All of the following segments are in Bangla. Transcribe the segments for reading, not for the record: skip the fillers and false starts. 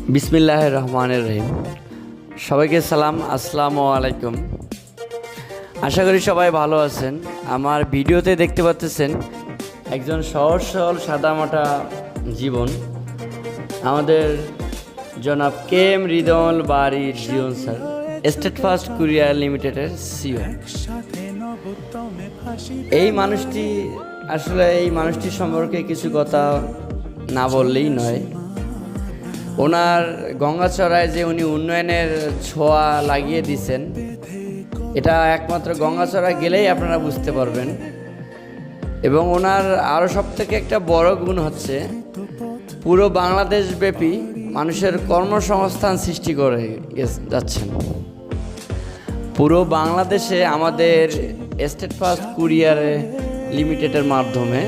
বিসমিল্লাহির রহমানির রহিম। সবাইকে সালাম, আসসালামু আলাইকুম। আশা করি সবাই ভালো আছেন। আমার ভিডিওতে দেখতে পাচ্ছেন একজন সহজ সরল সাদামাটা জীবন, আমাদের জনাব কে এম হৃদয় বাড়ির জীবন স্যার, স্টেট ফার্স্ট কুরিয়ার লিমিটেডের সিও। এই মানুষটি সম্পর্কে কিছু কথা না বললেই নয়। ওনার গঙ্গাচড়ায় যে উনি উন্নয়নের ছোঁয়া লাগিয়ে দিয়েছেন, এটা একমাত্র গঙ্গাচড়া গেলেই আপনারা বুঝতে পারবেন। এবং ওনার আরও সবথেকে একটা বড় গুণ হচ্ছে পুরো বাংলাদেশব্যাপী মানুষের কর্মসংস্থান সৃষ্টি করে যাচ্ছেন। পুরো বাংলাদেশে আমাদের স্টেট ফার্স্ট কুরিয়ার লিমিটেডের মাধ্যমে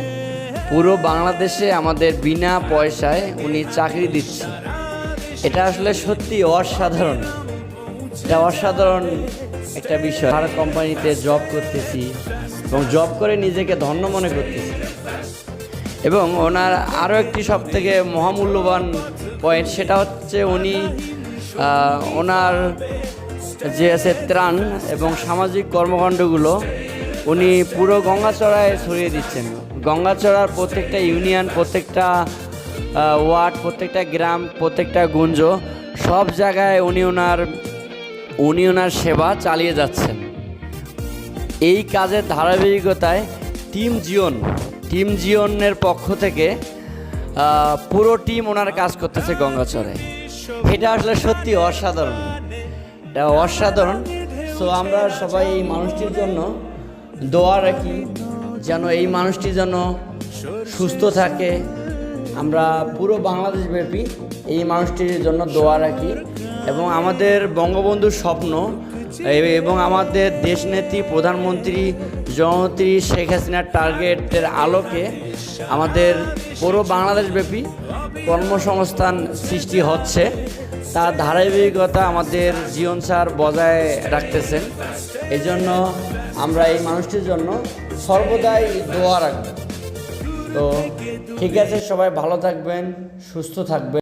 পুরো বাংলাদেশে আমাদের বিনা পয়সায় উনি চাকরি দিচ্ছেন। এটা আসলে সত্যি অসাধারণ, এটা অসাধারণ একটা বিষয়। আর কোম্পানিতে জব করতেছি এবং জব করে নিজেকে ধন্য মনে করতেছি। এবং ওনার আরও একটি সবথেকে মহামূল্যবান পয়েন্ট, সেটা হচ্ছে উনি ওনার যে আছে ত্রাণ এবং সামাজিক কর্মকাণ্ডগুলো উনি পুরো গঙ্গাচড়ায় ছড়িয়ে দিচ্ছেন। গঙ্গাচড়ার প্রত্যেকটা ইউনিয়ন, প্রত্যেকটা ওয়ার্ড, প্রত্যেকটা গ্রাম, প্রত্যেকটা গুঞ্জ, সব জায়গায় উনি ওনার সেবা চালিয়ে যাচ্ছেন। এই কাজের ধারাবাহিকতায় টিম জিওনের পক্ষ থেকে পুরো টিম ওনার কাজ করতেছে গঙ্গাচড়ায়। এটা আসলে সত্যি অসাধারণ, এটা অসাধারণ। সো আমরা সবাই এই মানুষটির জন্য দোয়া রাখি, যেন এই মানুষটি যেন সুস্থ থাকে। আমরা পুরো বাংলাদেশব্যাপী এই মানুষটির জন্য দোয়া রাখি। এবং আমাদের বঙ্গবন্ধুর স্বপ্ন এবং আমাদের দেশনেত্রী প্রধানমন্ত্রী জননেত্রী শেখ হাসিনার টার্গেটের আলোকে আমাদের পুরো বাংলাদেশব্যাপী কর্মসংস্থান সৃষ্টি হচ্ছে, তার ধারাবাহিকতা আমাদের জীবন স্যার বজায় রাখতেছেন। এই জন্য আমরা এই মানুষটির জন্য সর্বদাই দোয়া রাখব। তো ঠিক আছে, সবাই ভালো থাকবেন, সুস্থ থাকবেন।